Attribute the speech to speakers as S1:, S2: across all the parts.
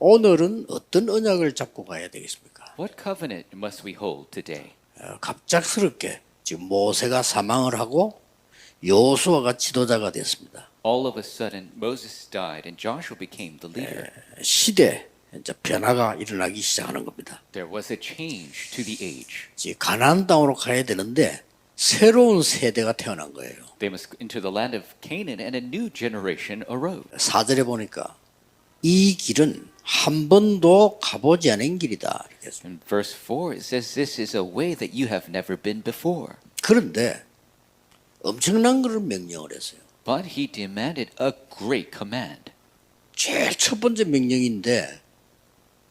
S1: 오늘은 어떤 언약을 잡고 가야 되겠습니까?
S2: What covenant must we hold today?
S1: 갑작스럽게 지금 모세가 사망을 하고 여호수아가 지도자가 됐습니다.
S2: All of a sudden, Moses died and Joshua became the leader.
S1: 시대 이제 변화가 일어나기 시작하는 겁니다.
S2: There was a change to the age.
S1: 이제 가나안 땅으로 가야 되는데 새로운 세대가 태어난 거예요.
S2: They must into the land of Canaan, and a new generation arose.
S1: 4절에 보니까 이 길은 한 번도 가보지 않은 길이다. 이렇게 했습니다.
S2: In verse 4, it says, This is a way that you have never been before.
S1: 그런데 엄청난 것을 명령을 했어요.
S2: But he demanded a great command.
S1: 제일 첫 번째 명령인데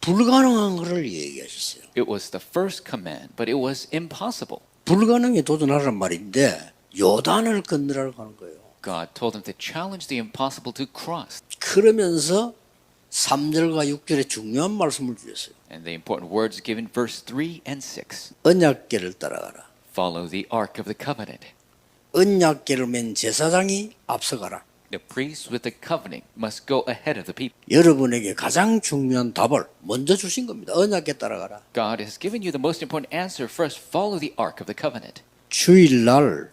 S1: 불가능한 것을 얘기하셨어요.
S2: It was the first command, but it was impossible.
S1: 불가능에 도전하란 말인데 요단을 건너라고 하는 거예요.
S2: God told them to challenge the impossible to cross.
S1: 그러면서 3절과 6절에 중요한 말씀을 주셨어요.
S2: And the important words given verse 3 and 6.
S1: 언약궤를 따라가라.
S2: Follow the ark of the covenant.
S1: 언약궤를 맨 제사장이 앞서가라.
S2: The priests with the covenant must go ahead of the people.
S1: 여러분에게 가장 중요한 답을 먼저 주신 겁니다. 언약궤 따라가라.
S2: God has given you the most important answer. First, follow the ark of the covenant.
S1: 주일날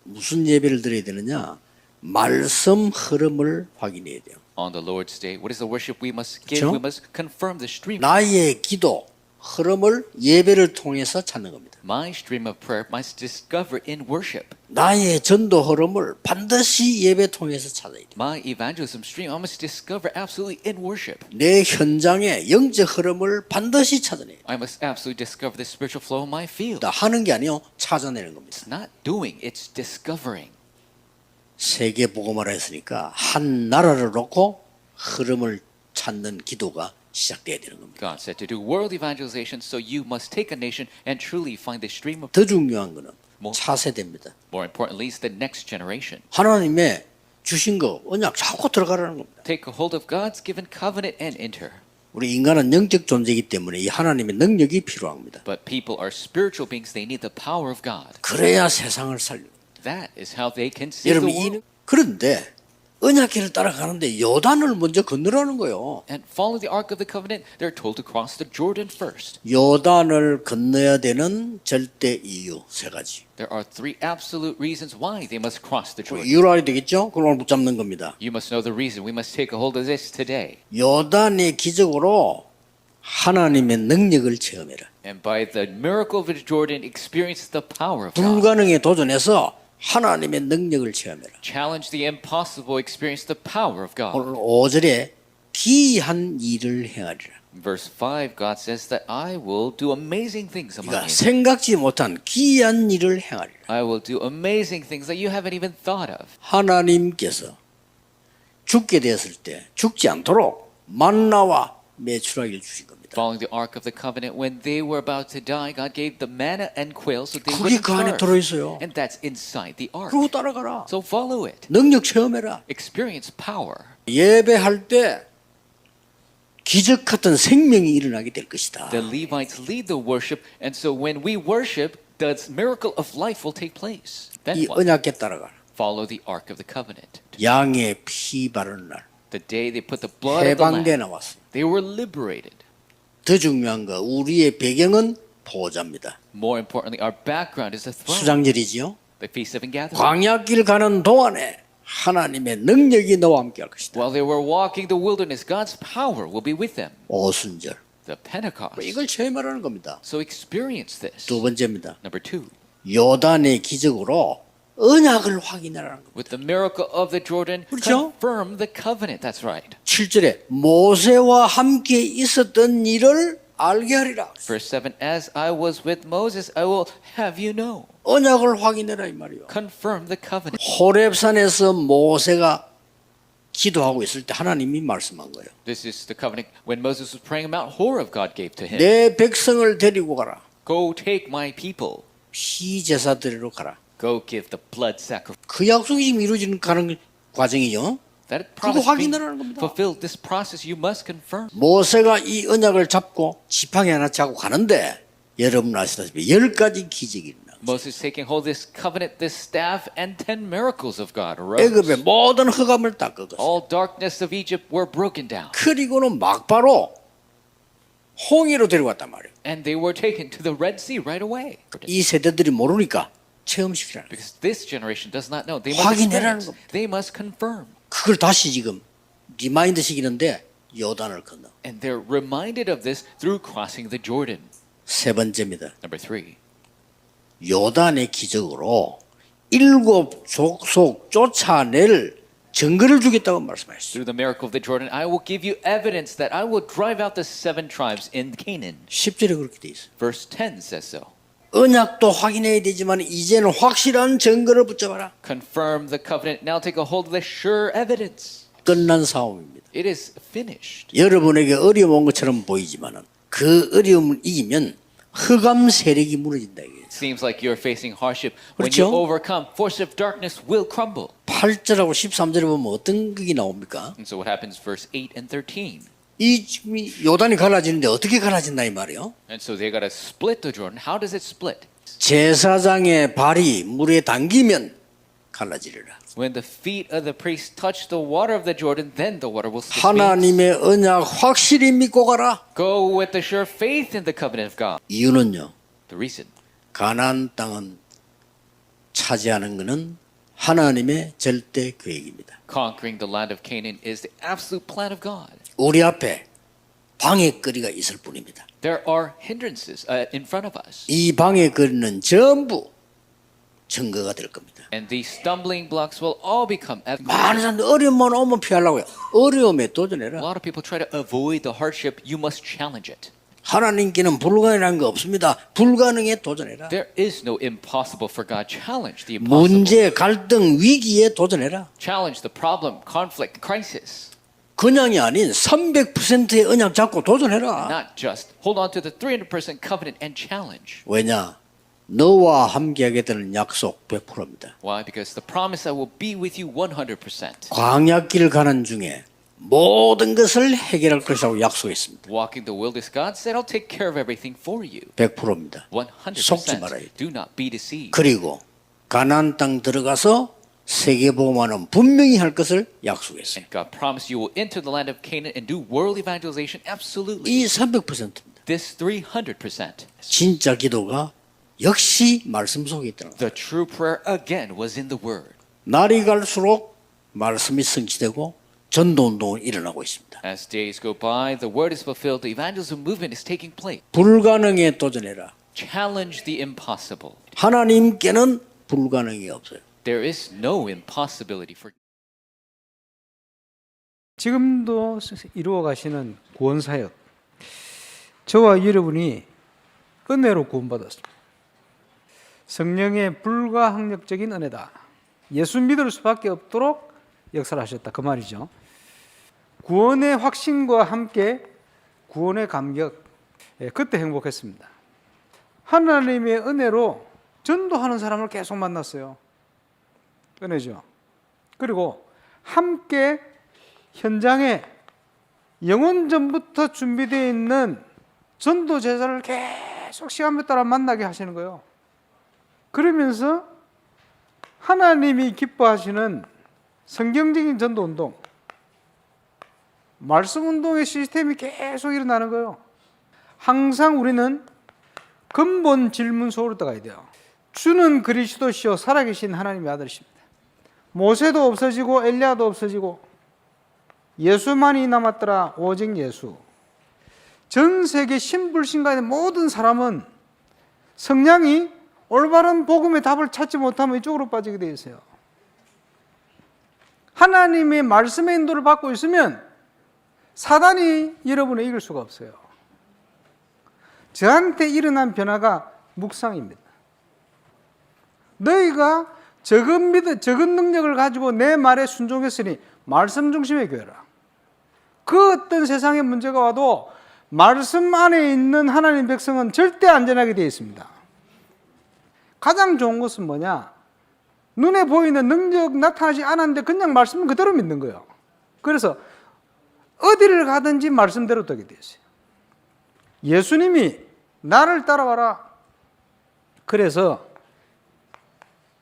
S1: 무슨 예배를 드려야 되느냐? 말씀 흐름을 확인해야 돼요.
S2: On the Lord's day, what is the worship we must give?
S1: 그렇죠?
S2: We must confirm the stream.
S1: 나의 기도 흐름을 예배를 통해서 찾는 겁니다.
S2: My stream of prayer must discover in worship.
S1: 나의 전도 흐름을 반드시 예배 통해서 찾아야 돼요.
S2: My evangelism stream I must discover absolutely in worship.
S1: 내 현장의 영적 흐름을 반드시 찾아내요.
S2: I must absolutely discover the spiritual flow of my field.
S1: 하는 게 아니요, 찾아내는 겁니다.
S2: It's not doing, it's discovering.
S1: 세계 복음화를 했으니까 한 나라를 놓고 흐름을 찾는 기도가 시작돼야 되는 겁니다.
S2: God said to do world evangelization, so you must take a nation and truly find the stream of.
S1: 더 중요한 거는
S2: 뭐?
S1: 차세대입니다.
S2: More importantly, is the next generation.
S1: 하나님의 주신 거 언약 잡고 들어가라는 겁니다.
S2: Take a hold of God's given covenant and enter.
S1: 우리 인간은 영적 존재이기 때문에 이 하나님의 능력이 필요합니다.
S2: But people are spiritual beings; they need the power of God.
S1: 그래야 세상을 살려.
S2: That is how they can save
S1: 여러분
S2: the world.
S1: 그런데 언약궤를 따라가는데 요단을 먼저 건너라는 거예요.
S2: And follow the ark of the covenant. They're told to cross the Jordan first.
S1: 요단을 건너야 되는 절대 이유 세 가지.
S2: There are three absolute reasons why they must cross the Jordan.
S1: 이유를 알아야 되겠죠? 그걸 오늘 붙잡는 겁니다.
S2: You must know the reason. We must take a hold of this today.
S1: 요단의 기적으로 하나님의 능력을 체험해라.
S2: And by the miracle of the Jordan, experience the power of God.
S1: 불가능에 도전해서 하나님의 능력을 체험해라.
S2: Challenge the impossible, experience the power of God.
S1: 오늘 5절에 기이한 일을 행하리라.
S2: In verse 5, God says that I will do amazing things among
S1: 그러니까
S2: you.
S1: 생각지 못한 기이한 일을 행하리라.
S2: I will do amazing things that you haven't even thought of.
S1: 하나님께서 죽게 되었을 때 죽지 않도록 만나와 메추라기를 주신 겁니다.
S2: Following the ark of the covenant, when they were about to die, God gave the manna and quail so they
S1: 그게
S2: wouldn't
S1: 그 안에
S2: starve.
S1: 들어있어요.
S2: And that's inside the ark.
S1: 그러고 따라가라.
S2: So follow it.
S1: 능력 체험해라.
S2: Experience power.
S1: 예배할 때 기적 같은 생명이 일어나게 될 것이다.
S2: The Levites lead the worship, and so when we worship, the miracle of life will take place. Then
S1: 이
S2: what?
S1: 언약궤 따라가라.
S2: Follow the ark of the covenant.
S1: 양의 피 바르는 날
S2: The day they put the blood of the
S1: 해방돼
S2: lamb,
S1: 나왔어요.
S2: they were liberated.
S1: 더 중요한 거 우리의 배경은 보호자입니다.
S2: More importantly, our background is the throne,
S1: 수장절이지요.
S2: the feast of ingathering.
S1: 광야길 가는 동안에 하나님의 능력이 너와 함께 할 것이다.
S2: While they were walking the wilderness, God's power will be with them.
S1: 오순절.
S2: The Pentecost.
S1: 이걸 체험하라는 겁니다.
S2: So experience this.
S1: 두 번째입니다.
S2: Number 2,
S1: 요단의 기적으로 언약을 확인하라는 겁니다.
S2: with the miracle of the Jordan,
S1: 그렇죠?
S2: confirm the covenant. That's right.
S1: 7절에 모세와 함께 있었던 일을 알게 하리라.
S2: Verse 7, as I was with Moses, I will have you know.
S1: 언약을 확인해라 이 말이요.
S2: Confirm the covenant.
S1: 호렙산에서 모세가 기도하고 있을 때 하나님이 말씀한 거예요.
S2: This is the covenant when Moses was praying about Horeb, God gave to him.
S1: 내 백성을 데리고 가라.
S2: Go take my people.
S1: 피제사 드리러 가라.
S2: Go give the blood sacrifice.
S1: 그 약속이 지금 이루어지는 가는 과정이죠.
S2: That
S1: 그거
S2: promise being
S1: 확인하라는 겁니다.
S2: fulfilled. This process you must confirm.
S1: 모세가 이 언약을 잡고 지팡이 하나 차고 가는데 여러분 아시다시피 10가지 기적이 일어나.
S2: Moses taking hold of this covenant, this staff, and 10 miracles of God arose.
S1: 애굽의 모든 흑암을 다 꺾었어요.
S2: All darkness of Egypt were broken down.
S1: 그리고는 막바로 홍해로 데려갔단 말이에요.
S2: And they were taken to the Red Sea right away.
S1: 이 세대들이 모르니까 체험시키라는 거예요.
S2: Because this generation does not know. They must
S1: 확인해라는
S2: experience. They must confirm.
S1: 그걸 다시 지금 리마인드 시키는데 요단을 건너.
S2: And they're reminded of this through crossing the Jordan.
S1: 세 번째입니다.
S2: Number 3.
S1: 요단의 기적으로 7 족속 쫓아낼 증거를 주겠다고 말씀하셨어요.
S2: Through the miracle of the Jordan, I will give you evidence that I will drive out the 7 tribes in Canaan.
S1: 10절에 그렇게 돼 있어요.
S2: Verse 10 says so.
S1: 언약도 확인해야 되지만 이제는 확실한 증거를 붙잡아라.
S2: Confirm the covenant. Now take a hold of the sure evidence.
S1: 끝난 싸움입니다.
S2: It is finished.
S1: 여러분에게 어려움 온 것처럼 보이지만은 그 어려움을 이기면 흑암 세력이 무너진다 이게.
S2: It seems like you're facing hardship. When
S1: 그렇죠?
S2: you overcome, force of darkness will crumble.
S1: 8절하고 13절에 보면 어떤 극이 나옵니까?
S2: And so what happens verse 8 and 13?
S1: 이 지금 요단이 갈라지는데 어떻게 갈라진다 이 말이에요?
S2: And so they got to split the Jordan. How does it split?
S1: 제사장의 발이 물에 담기면 갈라지리라.
S2: When the feet of the priest touch the water of the Jordan, then the water will split.
S1: 하나님의 언약 확실히 믿고 가라.
S2: Go with the sure faith in the covenant of God.
S1: 이유는요.
S2: The reason.
S1: 가나안 땅은 차지하는 것은 하나님의 절대 계획입니다.
S2: Conquering the land of Canaan is the absolute plan of God.
S1: 우리 앞에 방해거리가 있을 뿐입니다.
S2: There are hindrances in front of us.
S1: 이 방해거리는 전부 증거가 될 겁니다.
S2: And these stumbling blocks will all become evidence.
S1: 많은 사람들 어려움만 오면 피하려고요. 어려움에
S2: A
S1: 도전해라.
S2: lot of people try to avoid the hardship. You must challenge it.
S1: 하나님께는 불가능한 거 없습니다. 불가능에 도전해라.
S2: There is no impossible for God. Challenge the impossible.
S1: 문제, 갈등, 위기에 도전해라.
S2: Challenge the problem, conflict, crisis.
S1: 그냥이 아닌 300%의 언약 잡고 도전해라.
S2: Not just hold on to the 300% covenant and challenge.
S1: 왜냐? 너와 함께하겠다는 약속 100%입니다.
S2: Why? Because the promise I will be with you 100%.
S1: 광야길 가는 중에 모든 것을 해결할 것이라고 약속했습니다.
S2: Walking the wilderness, God said, I'll take care of everything for you.
S1: 100%입니다. 속지
S2: 100%.
S1: 말아요.
S2: Do not be deceived.
S1: 그리고 가나안 땅 들어가서 세계복음화는 분명히 할 것을 약속했어요.
S2: And God promised you will enter the land of Canaan and do world evangelization. Absolutely.
S1: 이 300%입니다.
S2: This 300%.
S1: 진짜 기도가 역시 말씀 속에 있다는 거예요.
S2: The true prayer again was in the word.
S1: 날이 갈수록 말씀이 성취되고 전도운동은 일어나고 있습니다.
S2: As days go by, the word is fulfilled. The evangelism movement is taking place.
S1: 불가능에 도전해라.
S2: Challenge the impossible.
S1: 하나님께는 불가능이 없어요.
S2: There is no impossibility for
S3: 지금도 이루어 가시는 구원 사역, 저와 여러분이 은혜로 구원받았습니다. 성령의 불가항력적인 은혜다. 예수 믿을 수밖에 없도록 역사를 하셨다. 그 말이죠. 구원의 확신과 함께 구원의 감격, 그때 행복했습니다. 하나님의 은혜로 전도하는 사람을 계속 만났어요. 은혜죠. 그리고 함께 현장에 영원전부터 준비되어 있는 전도 제자를 계속 시간에 따라 만나게 하시는 거예요. 그러면서 하나님이 기뻐하시는 성경적인 전도운동, 말씀운동의 시스템이 계속 일어나는 거예요. 항상 우리는 근본 질문 속으로 들어가야 돼요. 주는 그리스도시요 살아계신 하나님의 아들이십니다. 모세도 없어지고 엘리야도 없어지고 예수만이 남았더라. 오직 예수. 전 세계 신불신간의 모든 사람은 성령이 올바른 복음의 답을 찾지 못하면 이쪽으로 빠지게 되어 있어요. 하나님의 말씀의 인도를 받고 있으면 사단이 여러분을 이길 수가 없어요. 저한테 일어난 변화가 묵상입니다. 너희가 적은 능력을 가지고 내 말에 순종했으니 말씀 중심의 교회라. 그 어떤 세상의 문제가 와도 말씀 안에 있는 하나님 백성은 절대 안전하게 되어 있습니다. 가장 좋은 것은 뭐냐? 눈에 보이는 능력 나타나지 않았는데 그냥 말씀은 그대로 믿는 거예요. 그래서 어디를 가든지 말씀대로 되게 되어 있어요. 예수님이 나를 따라와라. 그래서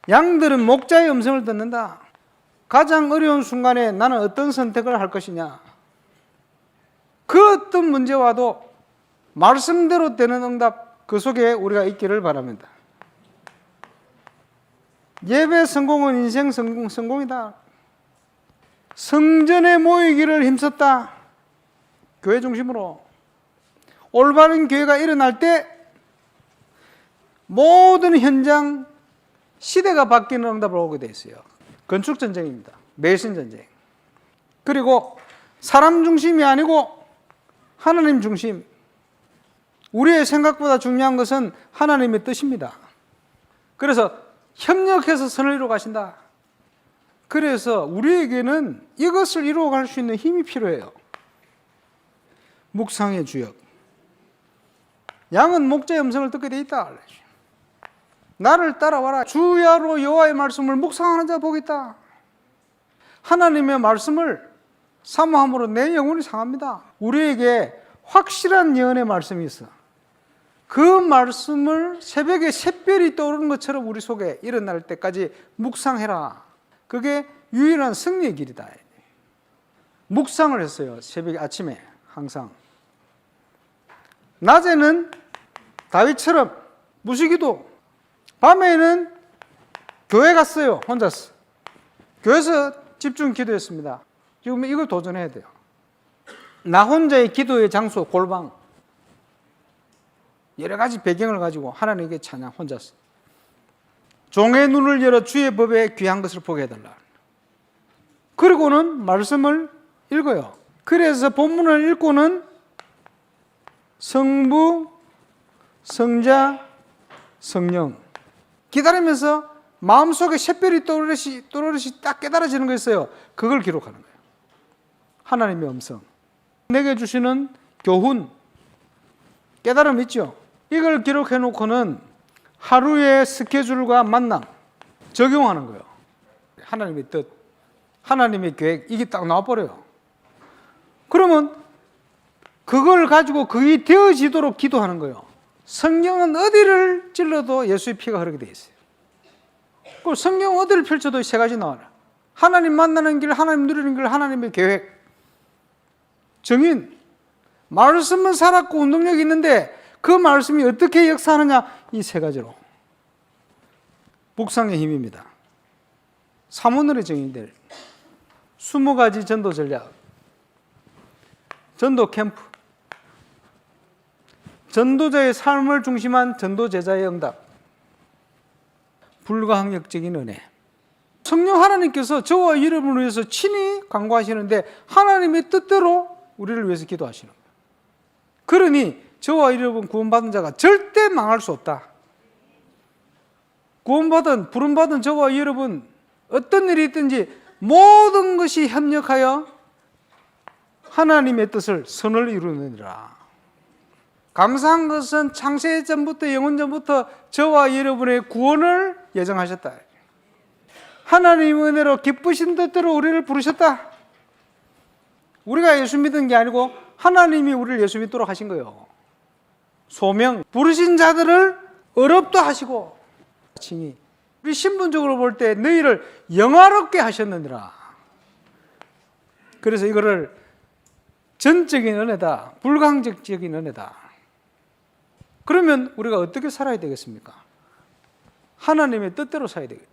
S3: 양들은 목자의 음성을 듣는다. 가장 어려운 순간에 나는 어떤 선택을 할 것이냐. 그 어떤 문제와도 말씀대로 되는 응답, 그 속에 우리가 있기를 바랍니다. 예배 성공은 인생 성공이다. 성전에 모이기를 힘썼다. 교회 중심으로. 올바른 교회가 일어날 때 모든 현장, 시대가 바뀌는 응답을 오게 돼 있어요. 건축 전쟁입니다. 매신 전쟁. 그리고 사람 중심이 아니고 하나님 중심. 우리의 생각보다 중요한 것은 하나님의 뜻입니다. 그래서 협력해서 선을 이루어 가신다. 그래서 우리에게는 이것을 이루어 갈 수 있는 힘이 필요해요. 묵상의 주역. 양은 목자의 음성을 듣게 돼 있다. 나를 따라와라. 주야로 여호와의 말씀을 묵상하는 자 복이 있다. 하나님의 말씀을 사모함으로 내 영혼이 상합니다. 우리에게 확실한 예언의 말씀이 있어. 그 말씀을 새벽에 샛별이 떠오르는 것처럼 우리 속에 일어날 때까지 묵상해라. 그게 유일한 승리의 길이다. 묵상을 했어요. 새벽 아침에 항상. 낮에는 다윗처럼 무시기도, 밤에는 교회 갔어요. 혼자서. 교회에서 집중 기도했습니다. 지금 이걸 도전해야 돼요. 나 혼자의 기도의 장소, 골방. 여러 가지 배경을 가지고 하나님께 찬양 혼자서. 종의 눈을 열어 주의 법에 귀한 것을 보게 해달라. 그리고는 말씀을 읽어요. 그래서 본문을 읽고는 성부, 성자, 성령 기다리면서 마음속에 샛별이 또르르시 딱 깨달아지는 거 있어요. 그걸 기록하는 거예요. 하나님의 음성. 내게 주시는 교훈, 깨달음 있죠. 이걸 기록해 놓고는 하루의 스케줄과 만남 적용하는 거예요. 하나님의 뜻, 하나님의 계획, 이게 딱 나와버려요. 그러면 그걸 가지고 그게 되어지도록 기도하는 거예요. 성경은 어디를 찔러도 예수의 피가 흐르게 돼 있어요. 그 성경 어디를 펼쳐도 세 가지 나와라. 하나님 만나는 길, 하나님 누리는 길, 하나님의 계획. 정인. 말씀은 살았고 운동력이 있는데 그 말씀이 어떻게 역사하느냐, 이 세 가지로. 묵상의 힘입니다. 사모늘의 정인들. 20가지 전도 전략. 전도 캠프. 전도자의 삶을 중심한 전도 제자의 응답. 불가항력적인 은혜. 성령 하나님께서 저와 여러분을 위해서 친히 강구하시는데 하나님의 뜻대로 우리를 위해서 기도하시는 거예요. 그러니 저와 여러분 구원받은 자가 절대 망할 수 없다. 구원받은, 부름받은 저와 여러분 어떤 일이 있든지 모든 것이 협력하여 하나님의 뜻을 선을 이루느니라. 감사한 것은 창세 전부터 영원 전부터 저와 여러분의 구원을 예정하셨다. 하나님의 은혜로 기쁘신 뜻대로 우리를 부르셨다. 우리가 예수 믿은 게 아니고 하나님이 우리를 예수 믿도록 하신 거예요. 소명, 부르신 자들을 어렵도 하시고 칭이 우리 신분적으로 볼 때 너희를 영화롭게 하셨느니라. 그래서 이거를 전적인 은혜다, 불가항적인 은혜다. 그러면 우리가 어떻게 살아야 되겠습니까? 하나님의 뜻대로 살아야 되겠죠.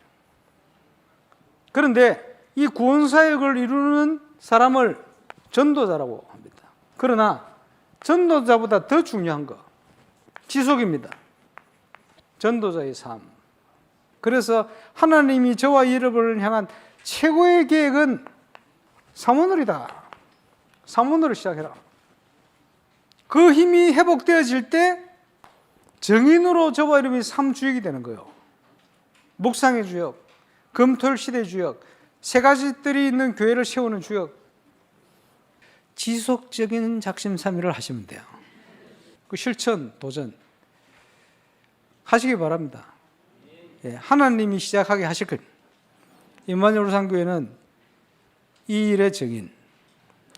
S3: 그런데 이 구원사역을 이루는 사람을 전도자라고 합니다. 그러나 전도자보다 더 중요한 거 지속입니다. 전도자의 삶. 그래서 하나님이 저와 여러분을 향한 최고의 계획은 사모늘이다. 사모늘을 시작해라. 그 힘이 회복되어질 때 정인으로 저와 여러분이 삶 주역이 되는 거예요. 묵상의 주역, 금토일 시대 주역, 세 가지들이 있는 교회를 세우는 주역. 지속적인 작심삼일을 하시면 돼요. 그 실천, 도전 하시기 바랍니다. 예, 하나님이 시작하게 하실 겁니다. 임마누엘 울산교회는 이 일의 정인,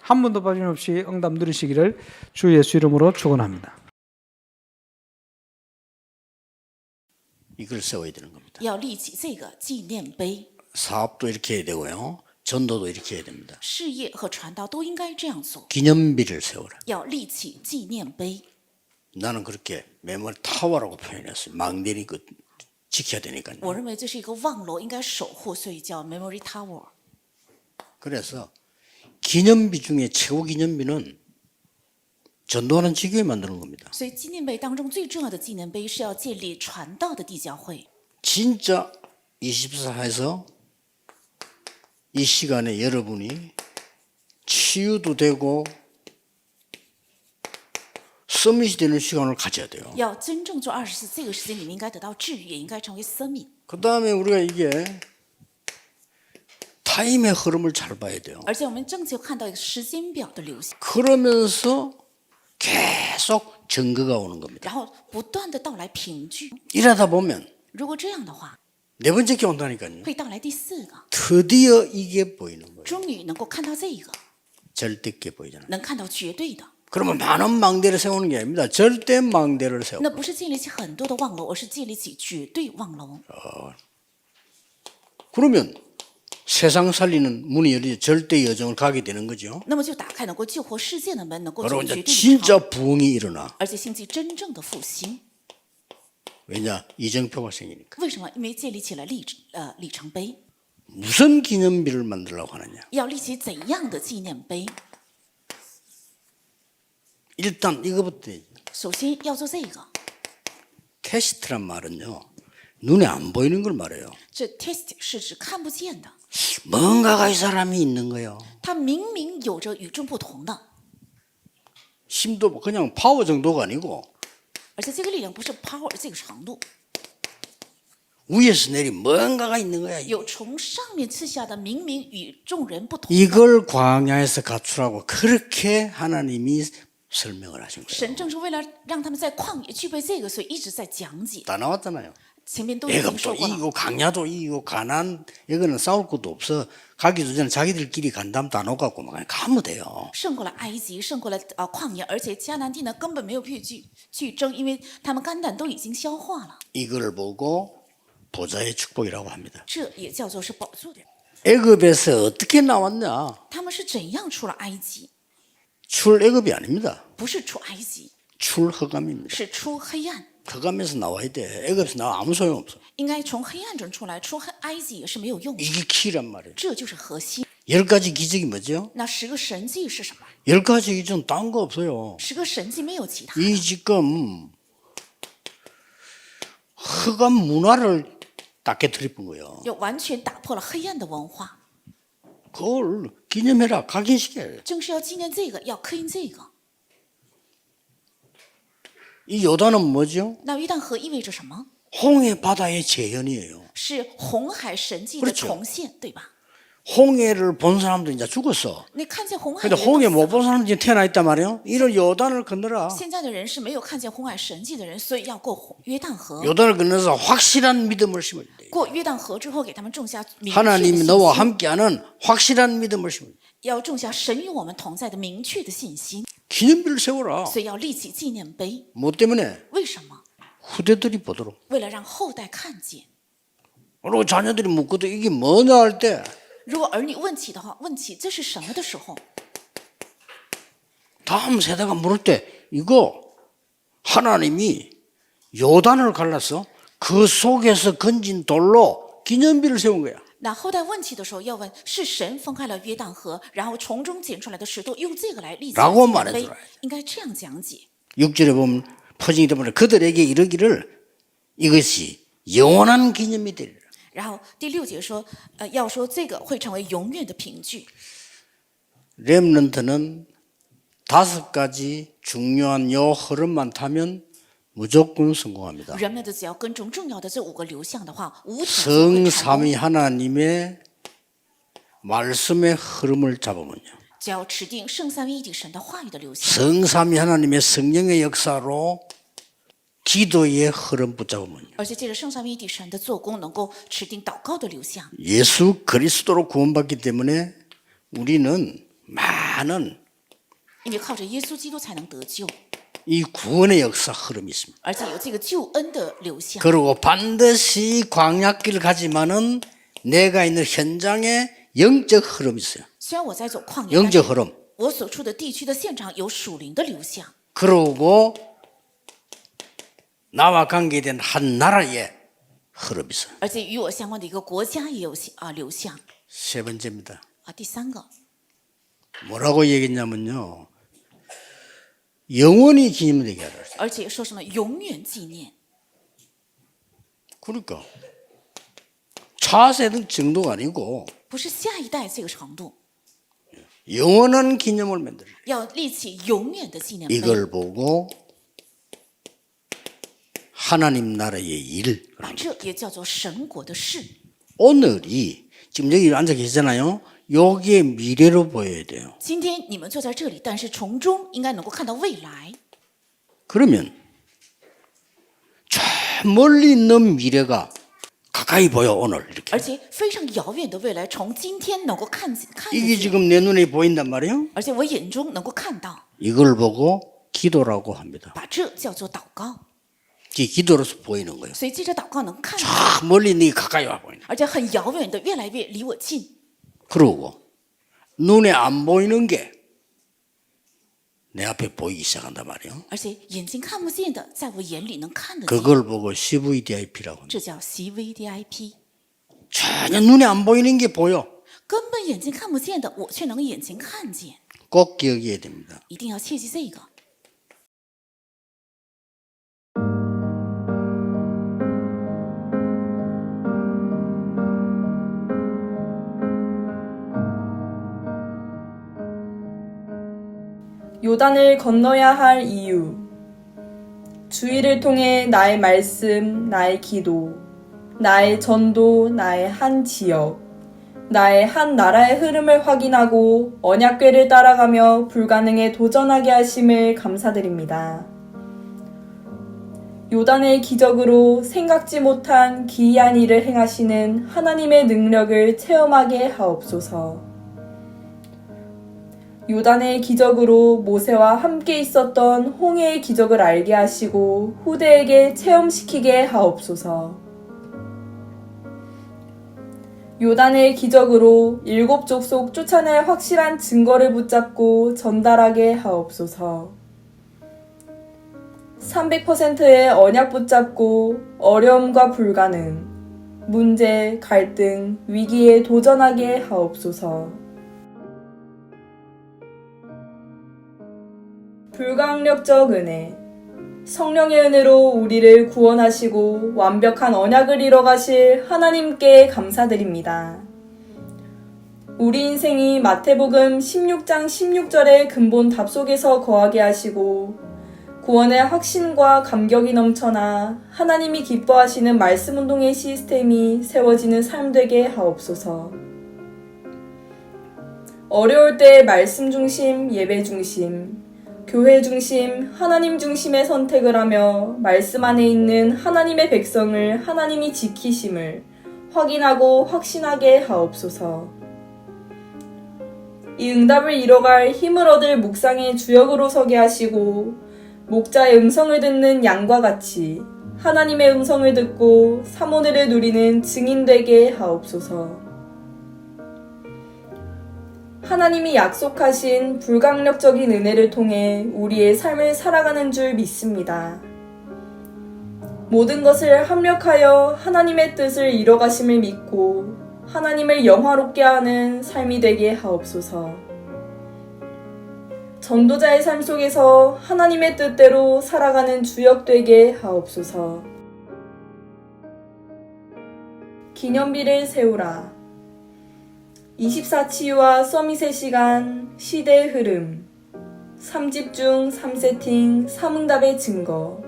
S3: 한 번도 빠짐없이 응답 누리시기를 주 예수 이름으로 축원합니다.
S1: 이걸 세워야 되는 겁니다.
S4: 要立起这个纪念碑，
S1: 사업도 이렇게 해야 되고요. 전도도 이렇게 해야 됩니다.
S4: 事业和传道都应该这样做，
S1: 기념비를 세워라.
S4: 要立起纪念碑。
S1: 나는 그렇게 메모리 타워라고 표현했어요. 망대니 그 지켜야 되니까요.
S4: 我认为这是一个望楼，应该守护，所以叫 Memory Tower。
S1: 그래서 기념비 중에 최고 기념비는 전도하는 지교회 만드는 겁니다.
S4: 所以纪念碑当中最重要的纪念碑是要建立传道的地教会。
S1: 진짜 24에서 이 시간에 여러분이 치유도 되고 서밋이 되는 시간을 가져야 돼요.
S4: 要真正做24这个时间，你们应该得到治愈，也应该成为生命。
S1: 그 다음에 우리가 이게 타임의 흐름을 잘 봐야 돼요.
S4: 而且我们正确看到一个时间表的流行，
S1: 그러면서 계속 증거가 오는 겁니다.
S4: 然后不断的到来凭据。
S1: 이러다 보면
S4: 如果这样的话，
S1: 네 번째 게 온다니까요.
S4: 会到来第4个，
S1: 드디어 이게 보이는 거예요.
S4: 终于能够看到这个，
S1: 절대게 보이잖아요.
S4: 能看到绝对的。
S1: 그러면 많은 망대를 세우는 게 아닙니다. 절대 망대를 세우고
S4: 那不是建立起很多的望楼，而是建立起绝对望楼。
S1: 그러면 세상 살리는 문이 열리죠. 절대 여정을 가게 되는 거죠.
S4: 那么就打开能够救活世界的门，能够
S1: 바로
S4: 走
S1: 이제
S4: 绝对的
S1: 진짜
S4: 潮，
S1: 부흥이 일어나.
S4: 而且兴起真正的复兴。
S1: 왜냐? 이정표가 생기니까.
S4: 为什么？因为建立起了里程碑，
S1: 무슨 기념비를 만들려고 하느냐?
S4: 要立起怎样的纪念碑？
S1: 일단 이거부터 해야죠.
S4: 首先要做这个，
S1: 테스트란 말은요. 눈에 안 보이는 걸 말해요.
S4: 这 test 是指看不见的，
S1: 뭔가가 이 사람이 있는 거예요.
S4: 它明明有着与众不同的，
S1: 힘도 그냥 파워 정도가 아니고
S4: 而且这个力量不是 power 这个程度，
S1: 위에서 내린 뭔가가 있는 거야.
S4: 有从上面赐下的明明与众人不同的。
S1: 이걸 광야에서 갖추라고 그렇게 하나님이 설명을 하신 거예요.
S4: 神正是为了让他们在旷野具备这个，所以一直在讲解。
S1: 다 나왔잖아요.
S4: 前面都已经
S1: 애굽도
S4: 说过了，
S1: 이기고 강야도 이기고 가난 여기는 싸울 것도 없어. 가기도 전에 자기들끼리 간다면 다 놓고 막 그냥 가면 돼요.
S4: 胜过了埃及，胜过了旷野，而且迦南地呢根本没有必去争，因为他们肝胆都已经消化了。
S1: 이걸 보고 보좌의 축복이라고 합니다.
S4: 这也叫做是宝座的。
S1: 애굽에서 어떻게 나왔냐?
S4: 他们是怎样出了埃及？
S1: 출애굽이 아닙니다.
S4: 不是出埃及，
S1: 출허감입니다.
S4: 是出黑暗。
S1: 흑암에서 나와야 돼. 애굽에서 나와 아무 소용 없어.
S4: 应该从黑暗中出来，出埃及也是没有用的。
S1: 이게 키란 말이에요.
S4: 这就是核心。
S1: 10가지 기적이 뭐죠?
S4: 那10个神迹是什么？
S1: 10가지 기적은 딴 거 없어요.
S4: 10个神迹没有其他的，
S1: 이 지금 흑암 문화를 딱 깨뜨려본 거예요.
S4: 就完全打破了黑暗的文化。
S1: 그걸 기념해라. 각인시켜야 돼.
S4: 正是要纪念这个，要刻印这个。
S1: 이 요단은 뭐죠?
S4: 那约旦河意味着什么？
S1: 홍해 바다의 재현이에요.
S4: 是红海神迹的
S1: 그렇죠
S4: 重现，对吧？
S1: 홍해를 본 사람도 이제 죽었어.
S4: 你看见红海
S1: 근데
S4: 的人
S1: 홍해
S4: 都死
S1: 못
S4: 了
S1: 본 사람도 이제 태어나 있단 말이에요. 이를 요단을 건너라.
S4: 现在的人是没有看见红海神迹的人，所以要过约旦河。
S1: 요단을 건너서 확실한 믿음을 심어야 돼.
S4: 过约旦河之后，给他们种下明确的
S1: 하나님이
S4: 信
S1: 너와
S4: 心，
S1: 함께하는 확실한 믿음을 심어야 돼.
S4: 要种下神与我们同在的明确的信心，
S1: 기념비를 세워라.
S4: 所以要立起纪念碑。
S1: 뭐 때문에?
S4: 为什么？
S1: 후대들이 보도록.
S4: 为了让后代看见。
S1: 그리고 자녀들이 묻고도 이게 뭐냐 할 때
S4: 如果儿女问起的话，问起这是什么的时候，
S1: 다음 세대가 물을 때 이거 하나님이 요단을 갈라서 그 속에서 건진 돌로 기념비를 세운 거야.
S4: 那后代问起的时候要问：是神分开了约旦河，然后从中捡出来的石头，用这个来立起
S1: 라고
S4: 纪念
S1: 말해줘야
S4: 碑
S1: 돼 ？
S4: 应该这样讲解。
S1: 6절에 보면 퍼지기 때문에 그들에게 이르기를 이것이 영원한 기념이 되리라.
S4: 然后第6节说，要说这个会成为永远的凭据。
S1: 렘넌트는 5가지 중요한 요 흐름만 타면 무조건 성공합니다.
S4: 人们的只要跟踪重要的这5个流向的话，无条件会成功。
S1: 성삼위 하나님의 말씀의 흐름을 잡으면요.
S4: 只要持定圣三位一体神的话语的流向，
S1: 성삼위 하나님의 성령의 역사로 기도의 흐름 붙잡으면요.
S4: 而且借着圣三位一体神的做工，能够持定祷告的流向。
S1: 예수 그리스도로 구원받기 때문에 우리는 많은
S4: 因为靠着耶稣基督才能得救。
S1: 이 구원의 역사 흐름이 있습니다.
S4: 而且有这个救恩的流向。
S1: 그리고 반드시 광야길 가지만은 내가 있는 현장에 영적 흐름이 있어요.
S4: 虽然我在走旷野，但
S1: 영적
S4: 是
S1: 흐름.
S4: 我所处的地区的现场有属灵的流向，
S1: 그리고 나와 관계된 한 나라의 흐름이 있어요.
S4: 而且与我相关的一个国家也有流向。
S1: 세 번째입니다.
S4: 第三个，
S1: 뭐라고 얘기했냐면요. 영원히 기념되게 하라.
S4: 而且说什么永远纪念，
S1: 그러니까 차세대 정도가 아니고
S4: 不是下一代这个程度，
S1: 영원한 기념을 만들어요.
S4: 要立起永远的纪念碑。
S1: 이걸 보고 하나님 나라의 일.
S4: 这也叫做神国的事。
S1: 오늘이 지금 여기 앉아 계시잖아요. 여기에 미래로 보여야 돼요.
S4: 今天你们坐在这里，但是从中应该能够看到未来。
S1: 그러면 저 멀리 있는 미래가 가까이 보여 오늘 이렇게.
S4: 而且非常遥远的未来，从今天能够看得
S1: 이게
S4: 见，
S1: 지금 내 눈에 보인단 말이에요.
S4: 而且我眼中能够看到，
S1: 이걸 보고 기도라고 합니다.
S4: 把这叫做祷告。
S1: 이 기도로서 보이는 거예요.
S4: 所以借着祷告能看见，
S1: 저 멀리 있는 게 가까이 와 보이는.
S4: 而且很遥远的越来越离我近，
S1: 그러고 눈에 안 보이는 게 내 앞에 보이기 시작한단 말이에요.
S4: 而且眼睛看不见的，在我眼里能看得见，
S1: 그걸 보고 CVDIP라고 합니다.
S4: 这叫 CVDIP。
S1: 전혀 눈에 안 보이는 게 보여.
S4: 根本眼睛看不见的，我却能眼睛看见，
S1: 꼭 기억해야 됩니다.
S4: 一定要切记这个。
S5: 요단을 건너야 할 이유. 주의를 통해 나의 말씀, 나의 기도, 나의 전도, 나의 한 지역, 나의 한 나라의 흐름을 확인하고 언약궤를 따라가며 불가능에 도전하게 하심을 감사드립니다. 요단의 기적으로 생각지 못한 기이한 일을 행하시는 하나님의 능력을 체험하게 하옵소서. 요단의 기적으로 모세와 함께 있었던 홍해의 기적을 알게 하시고 후대에게 체험시키게 하옵소서. 요단의 기적으로 7 족속 쫓아낼 확실한 증거를 붙잡고 전달하게 하옵소서. 300%의 언약 붙잡고 어려움과 불가능, 문제, 갈등, 위기에 도전하게 하옵소서. 불가항력적 은혜, 성령의 은혜로 우리를 구원하시고 완벽한 언약을 이뤄가실 하나님께 감사드립니다. 우리 인생이 마태복음 16장 16절의 근본 답 속에서 거하게 하시고 구원의 확신과 감격이 넘쳐나 하나님이 기뻐하시는 말씀 운동의 시스템이 세워지는 삶 되게 하옵소서. 어려울 때 말씀 중심, 예배 중심, 교회 중심, 하나님 중심의 선택을 하며 말씀 안에 있는 하나님의 백성을 하나님이 지키심을 확인하고 확신하게 하옵소서. 이 응답을 이뤄갈 힘을 얻을 묵상의 주역으로 서게 하시고 목자의 음성을 듣는 양과 같이 하나님의 음성을 듣고 사모내를 누리는 증인 되게 하옵소서. 하나님이 약속하신 불강력적인 은혜를 통해 우리의 삶을 살아가는 줄 믿습니다. 모든 것을 합력하여 하나님의 뜻을 이뤄가심을 믿고 하나님을 영화롭게 하는 삶이 되게 하옵소서. 전도자의 삶 속에서 하나님의 뜻대로 살아가는 주역 되게 하옵소서. 기념비를 세우라. 24치유와 서밋의 시간, 시대의 흐름, 3집중, 3세팅, 3응답의 증거,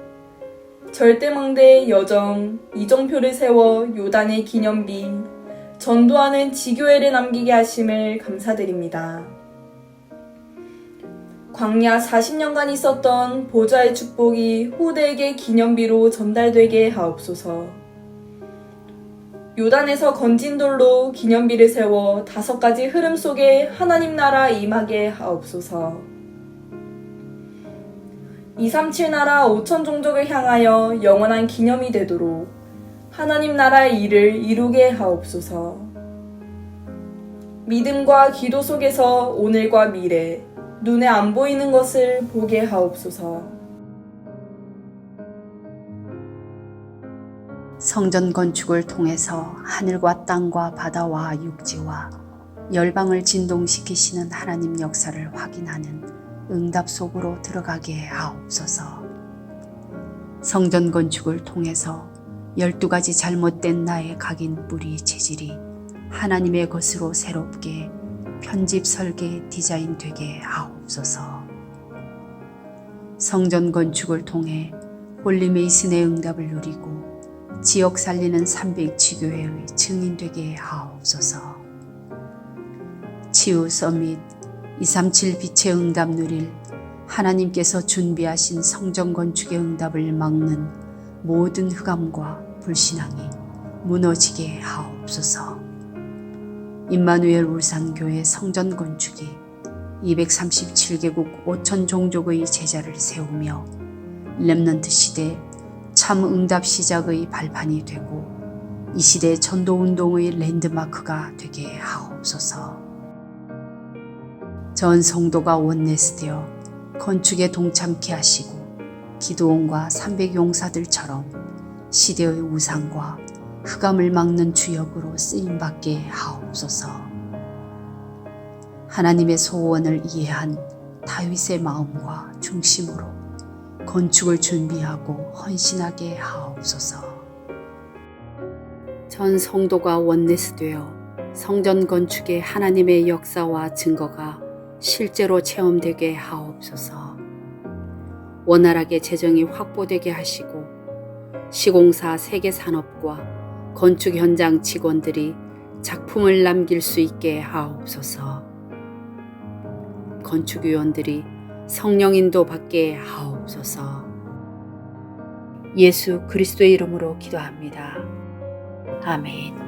S5: 절대망대의 여정, 이정표를 세워 요단의 기념비, 전도하는 지교회를 남기게 하심을 감사드립니다. 광야 40년간 있었던 보좌의 축복이 후대에게 기념비로 전달되게 하옵소서. 요단에서 건진 돌로 기념비를 세워 5가지 흐름 속에 하나님 나라 임하게 하옵소서. 237 나라 5천 종족을 향하여 영원한 기념이 되도록 하나님 나라의 일을 이루게 하옵소서. 믿음과 기도 속에서 오늘과 미래, 눈에 안 보이는 것을 보게 하옵소서.
S6: 성전 건축을 통해서 하늘과 땅과 바다와 육지와 열방을 진동시키시는 하나님 역사를 확인하는 응답 속으로 들어가게 하옵소서. 성전 건축을 통해서 12가지 잘못된 나의 각인 뿌리 체질이 하나님의 것으로 새롭게 편집 설계 디자인 되게 하옵소서. 성전 건축을 통해 홀리메이슨의 응답을 누리고 지역 살리는 300지교회의 증인 되게 하옵소서. 치유 서밋 237 빛의 응답 누릴 하나님께서 준비하신 성전 건축의 응답을 막는 모든 흑암과 불신앙이 무너지게 하옵소서. 임마누엘 울산교회 성전 건축이 237개국 5천 종족의 제자를 세우며 렘넌트 시대 참 응답 시작의 발판이 되고 이 시대 전도운동의 랜드마크가 되게 하옵소서. 전 성도가 원내스되어 건축에 동참케 하시고 기도원과 300용사들처럼 시대의 우상과 흑암을 막는 주역으로 쓰임받게 하옵소서. 하나님의 소원을 이해한 다윗의 마음과 중심으로 건축을 준비하고 헌신하게 하옵소서. 전 성도가 원내스되어 성전 건축의 하나님의 역사와 증거가 실제로 체험되게 하옵소서. 원활하게 재정이 확보되게 하시고 시공사 세계산업과 건축 현장 직원들이 작품을 남길 수 있게 하옵소서. 건축위원들이 성령인도 받게 하옵소서. 예수 그리스도의 이름으로 기도합니다. 아멘.